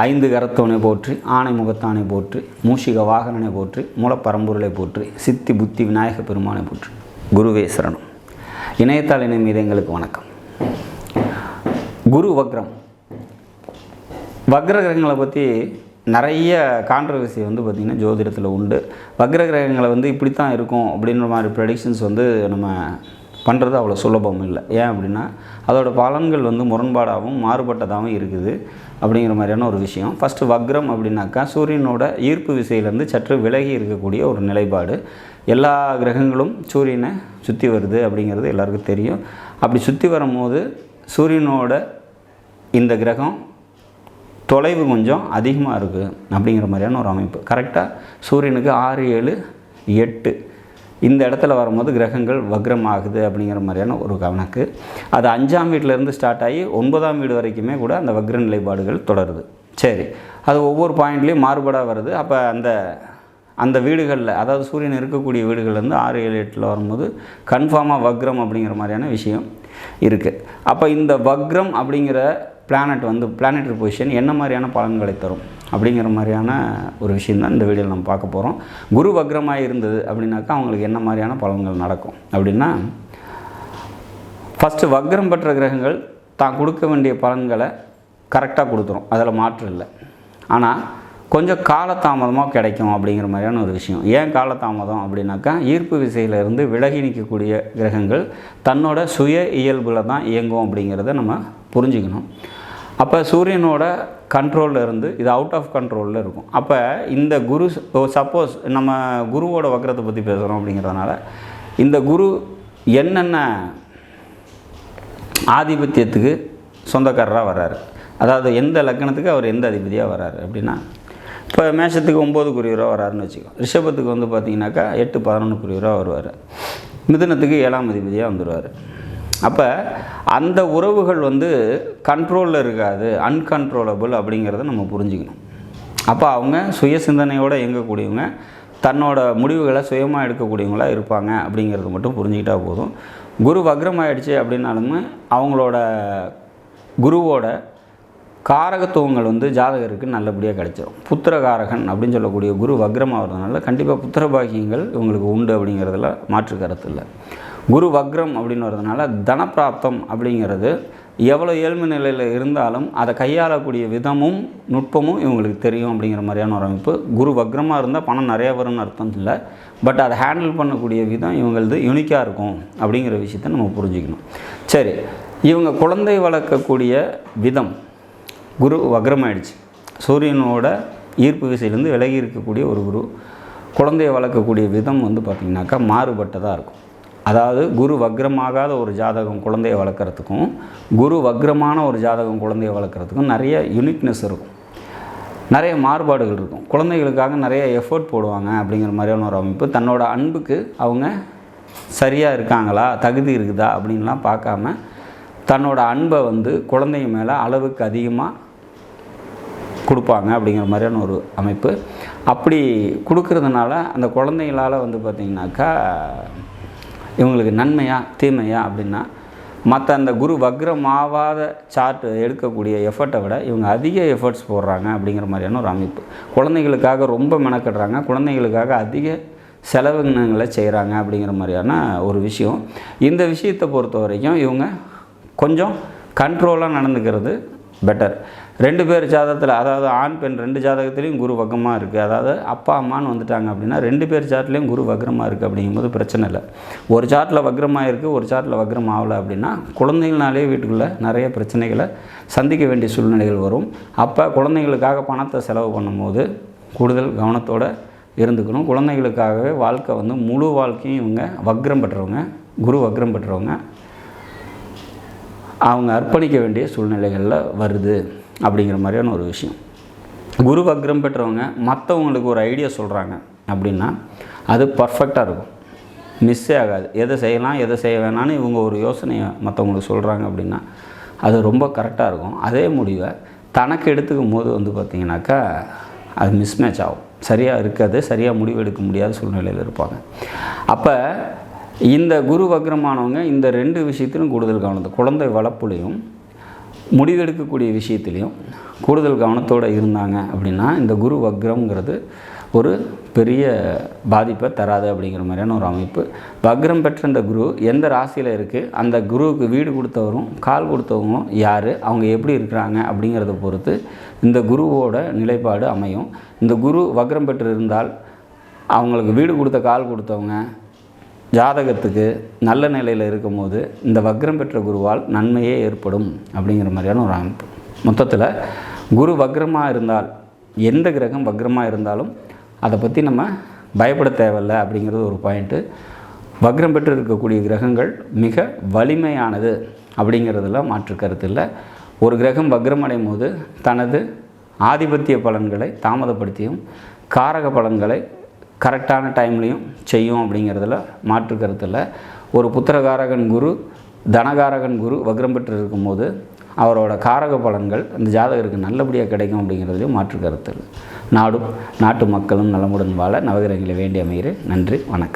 ஐந்து கரத்தவனை போற்றி, ஆணை முகத்தானை போற்றி, மூஷிக வாகனனை போற்றி, மூலப்பரம்பொருளை போற்றி, சித்தி புத்தி விநாயக பெருமானை போற்றி. குருவே சரணம். இணையத்தாள் இணை மீது எங்களுக்கு வணக்கம். குரு வக்ரம். வக்ர கிரகங்களை பற்றி நிறைய கான்ட்ரவர்சி பார்த்திங்கன்னா ஜோதிடத்தில் உண்டு. வக்ர கிரகங்களை இப்படித்தான் இருக்கும் அப்படின்ற மாதிரி ப்ரெடிக்ஷன்ஸ் நம்ம பண்ணுறது அவ்வளோ சுலபம் இல்லை. ஏன் அப்படின்னா அதோட பலன்கள் முரண்பாடாகவும் மாறுபட்டதாகவும் இருக்குது அப்படிங்கிற மாதிரியான ஒரு விஷயம். ஃபஸ்ட்டு வக்ரம் அப்படின்னாக்கா சூரியனோட ஈர்ப்பு விசையிலேருந்து சற்று விலகி இருக்கக்கூடிய ஒரு நிலைப்பாடு. எல்லா கிரகங்களும் சூரியனை சுற்றி வருது அப்படிங்கிறது எல்லாருக்கும் தெரியும். அப்படி சுற்றி வரும்போது சூரியனோட இந்த கிரகம் தொலைவு கொஞ்சம் அதிகமாக இருக்குது அப்படிங்கிற மாதிரியான ஒரு அமைப்பு. கரெக்டாக சூரியனுக்கு 6, 7, 8 இந்த இடத்துல வரும்போது கிரகங்கள் வக்ரம் ஆகுது அப்படிங்கிற மாதிரியான ஒரு கணக்கு. அது 5ஆம் வீட்டிலேருந்து ஸ்டார்ட் ஆகி 9ஆம் வீடு வரைக்குமே கூட அந்த வக்ர நிலைப்பாடுகள் தொடருது. சரி, அது ஒவ்வொரு பாயிண்ட்லேயும் மாறுபாடாக வருது. அப்போ அந்த வீடுகளில், அதாவது சூரியன் இருக்கக்கூடிய வீடுகள்லேருந்து 6, 7, 8 வரும்போது கன்ஃபார்மாக வக்ரம் அப்படிங்கிற மாதிரியான விஷயம் இருக்குது. அப்போ இந்த வக்ரம் அப்படிங்கிற பிளானட் பிளானட்டரி பொசிஷன் என்ன மாதிரியான பலன்களை தரும் அப்படிங்கிற மாதிரியான ஒரு விஷயந்தான் இந்த வீடியோவில் நம்ம பார்க்க போகிறோம். குரு வக்ரமாக இருந்தது அப்படின்னாக்கா அவங்களுக்கு என்ன மாதிரியான பலன்கள் நடக்கும் அப்படின்னா, ஃபஸ்ட்டு வக்ரம் பெற்ற கிரகங்கள் தான் கொடுக்க வேண்டிய பலன்களை கரெக்டாக கொடுத்துரும், அதில் மாற்றம் இல்லை. ஆனால் கொஞ்சம் காலதாமதமாக கிடைக்கும் அப்படிங்கிற மாதிரியான ஒரு விஷயம். ஏன் காலதாமதம் அப்படின்னாக்கா இயற்பு விசையிலிருந்து விலகி நிற்கக்கூடிய கிரகங்கள் தன்னோட சுய இயல்பில் தான் இயங்கும் அப்படிங்கிறத நம்ம புரிஞ்சுக்கணும். அப்போ சூரியனோட கண்ட்ரோலில் இருந்து இது அவுட் ஆஃப் கண்ட்ரோலில் இருக்கும். அப்போ இந்த குரு, சப்போஸ் நம்ம குருவோட வக்ரத்தை பற்றி பேசுகிறோம் அப்படிங்கிறதுனால இந்த குரு என்னென்ன ஆதிபத்தியத்துக்கு சொந்தக்காரராக வர்றாரு, அதாவது எந்த லக்கணத்துக்கு அவர் எந்த அதிபதியாக வர்றாரு அப்படின்னா, இப்போ மேஷத்துக்கு 9 குறிவராக வராருன்னு வச்சுக்கோ. ரிஷபத்துக்கு பார்த்திங்கனாக்கா 8, 11 குறிவராக வருவார். மிதுனத்துக்கு 7ஆம் அதிபதியாக வந்துடுவார். அப்போ அந்த உறவுகள் கண்ட்ரோலில் இருக்காது, அன்கண்ட்ரோலபிள் அப்படிங்கிறத நம்ம புரிஞ்சுக்கணும். அப்போ அவங்க சுய சிந்தனையோடு இயங்கக்கூடியவங்க, தன்னோட முடிவுகளை சுயமாக எடுக்கக்கூடியவங்களாக இருப்பாங்க அப்படிங்கிறது மட்டும் புரிஞ்சுக்கிட்டால் போதும். குரு வக்ரம் ஆகிடுச்சு அப்படின்னாலுமே அவங்களோட குருவோட காரகத்துவங்கள் ஜாதகருக்கு நல்லபடியாக கிடைச்சிடும். புத்திரகாரகன் அப்படின்னு சொல்லக்கூடிய குரு வக்ரம் ஆகிறதுனால கண்டிப்பாக புத்திர பாக்கியங்கள் இவங்களுக்கு உண்டு அப்படிங்கிறதுல மாற்று கருத்து இல்லை. குரு வக்ரம் அப்படின்னு வரதுனால தனப்பிராப்தம் அப்படிங்கிறது எவ்வளோ ஏழ்மை நிலையில் இருந்தாலும் அதை கையாளக்கூடிய விதமும் நுட்பமும் இவங்களுக்கு தெரியும் அப்படிங்கிற மாதிரியான ஒரு அமைப்பு. குரு வக்ரமாக இருந்தால் பணம் நிறையா வரும்னு அர்த்தம் இல்லை, பட் அதை ஹேண்டில் பண்ணக்கூடிய விதம் இவங்களது யூனிக்காக இருக்கும் அப்படிங்கிற விஷயத்த நம்ம புரிஞ்சுக்கணும். சரி, இவங்க குழந்தை வளர்க்கக்கூடிய விதம் குரு வக்ரமாயிடுச்சு. சூரியனோட ஈர்ப்பு விசையிலேருந்து விலகி இருக்கக்கூடிய ஒரு குரு குழந்தையை வளர்க்கக்கூடிய விதம் பார்த்திங்கனாக்கா மாறுபட்டதாக இருக்கும். அதாவது குரு வக்ரமாகாத ஒரு ஜாதகம் குழந்தையை வளர்க்குறதுக்கும் குரு வக்ரமான ஒரு ஜாதகம் குழந்தையை வளர்க்குறதுக்கும் நிறைய யூனிக்னஸ் இருக்கும், நிறைய மாறுபாடுகள் இருக்கும். குழந்தைகளுக்காக நிறைய எஃபோர்ட் போடுவாங்க அப்படிங்கிற மாதிரியான ஒரு அமைப்பு. தன்னோட அன்புக்கு அவங்க சரியாக இருக்காங்களா, தகுதி இருக்குதா அப்படின்லாம் பார்க்காம தன்னோட அன்பை குழந்தைங்க மேலே அளவுக்கு அதிகமாக கொடுப்பாங்க அப்படிங்கிற மாதிரியான ஒரு அமைப்பு. அப்படி கொடுக்கறதுனால அந்த குழந்தைங்களால் பார்த்திங்கனாக்கா இவங்களுக்கு நன்மையா தீமையா அப்படின்னா, மற்ற அந்த குரு வக்ரமாவாத சார்ட் எடுக்கக்கூடிய எஃபர்ட்டை விட இவங்க அதிக எஃபர்ட்ஸ் போடுறாங்க அப்படிங்கிற மாதிரியான ஒரு அமைப்பு. குழந்தைகளுக்காக ரொம்ப மெனக்கிடுறாங்க, குழந்தைகளுக்காக அதிக செலவினங்களை செய்கிறாங்க அப்படிங்கிற மாதிரியான ஒரு விஷயம். இந்த விஷயத்தை பொறுத்த வரைக்கும் இவங்க கொஞ்சம் கண்ட்ரோலாக நடந்துக்கிறது பெட்டர். 2 பேர் ஜாதகத்தில், அதாவது ஆண் பெண் 2 ஜாதகத்துலேயும் குரு வக்ரமாக இருக்குது, அதாவது அப்பா அம்மான்னு வந்துட்டாங்க அப்படின்னா 2 பேர் சார்ட்லேயும் குரு வக்ரமாக இருக்குது அப்படிங்கும்போது பிரச்சனை இல்லை. ஒரு சார்ட்டில் வக்ரமாக இருக்குது, ஒரு சார்ட்டில் வக்ரம் ஆகலை அப்படின்னா குழந்தைங்களாலே வீட்டுக்குள்ளே நிறைய பிரச்சனைகளை சந்திக்க வேண்டிய சூழ்நிலைகள் வரும். அப்போ குழந்தைங்களுக்காக பணத்தை செலவு பண்ணும்போது கூடுதல் கவனத்தோடு இருந்துக்கணும். குழந்தைகளுக்காகவே வாழ்க்கை முழு வாழ்க்கையும் இவங்க வக்ரம் பெற்றவங்க, குரு வக்ரம் பெற்றவங்க அவங்க அர்ப்பணிக்க வேண்டிய சூழ்நிலைகளில் வருது அப்படிங்கிற மாதிரியான ஒரு விஷயம். குரு வக்ரம் பெற்றவங்க மற்றவங்களுக்கு ஒரு ஐடியா சொல்கிறாங்க அப்படின்னா அது பர்ஃபெக்டாக இருக்கும், மிஸ்ஸே ஆகாது. எதை செய்யலாம் எதை செய்ய வேணான்னு இவங்க ஒரு யோசனையை மற்றவங்களுக்கு சொல்கிறாங்க அப்படின்னா அது ரொம்ப கரெக்டாக இருக்கும். அதே முடிவை தனக்கு எடுத்துக்கும் போது பார்த்திங்கனாக்கா அது மிஸ்மேட்ச் ஆகும், சரியாக இருக்காது, சரியாக முடிவு எடுக்க முடியாத சூழ்நிலையில் இருப்பாங்க. அப்போ இந்த குரு வக்ரமானவங்க இந்த 2 விஷயத்திலும் கூடுதல் கவனம், குழந்தை வளர்ப்புலையும் முடிவெடுக்கக்கூடிய விஷயத்துலையும் கூடுதல் கவனத்தோடு இருந்தாங்க அப்படின்னா இந்த குரு வக்ரம்ங்கிறது ஒரு பெரிய பாதிப்பை தராது அப்படிங்கிற மாதிரியான ஒரு அமைப்பு. வக்ரம் பெற்ற இந்த குரு எந்த ராசியில் இருக்குது, அந்த குருவுக்கு வீடு கொடுத்தவரும் கால் கொடுத்தவங்களும் யார், அவங்க எப்படி இருக்கிறாங்க அப்படிங்கிறத பொறுத்து இந்த குருவோட நிலைப்பாடு அமையும். இந்த குரு வக்ரம் பெற்று இருந்தால் அவங்களுக்கு வீடு கொடுத்த கால் கொடுத்தவங்க ஜாதகத்துக்கு நல்ல நிலையில் இருக்கும் போது இந்த வக்ரம் பெற்ற குருவால் நன்மையே ஏற்படும் அப்படிங்கிற மாதிரியான ஒரு அமைப்பு. மொத்தத்தில் குரு வக்ரமாக இருந்தால், எந்த கிரகம் வக்ரமாக இருந்தாலும் அதை பற்றி நம்ம பயப்பட தேவையில்லை அப்படிங்கிறது ஒரு பாயிண்ட்டு. வக்ரம் பெற்று இருக்கக்கூடிய கிரகங்கள் மிக வலிமையானது அப்படிங்கிறதுல மாற்று கருத்து இல்லை. ஒரு கிரகம் வக்ரம் அடையும் போது தனது ஆதிபத்திய பலன்களை தாமதப்படுத்தியும் காரக பலன்களை கரெக்டான டைம்லையும் செய்யும் அப்படிங்கிறதுல மாற்று கருத்து இல்லை. ஒரு புத்திரகாரகன் குரு, தனகாரகன் குரு வக்ரம் பெற்று இருக்கும்போது அவரோட காரக பலன்கள் அந்த ஜாதகருக்கு நல்லபடியாக கிடைக்கும் அப்படிங்கிறதுலையும் மாற்று கருத்து இல்லை. நாட்டு மக்களும் நலமுடன் வாழ நவகிரகங்களை வேண்டி அமைகிறேன். நன்றி, வணக்கம்.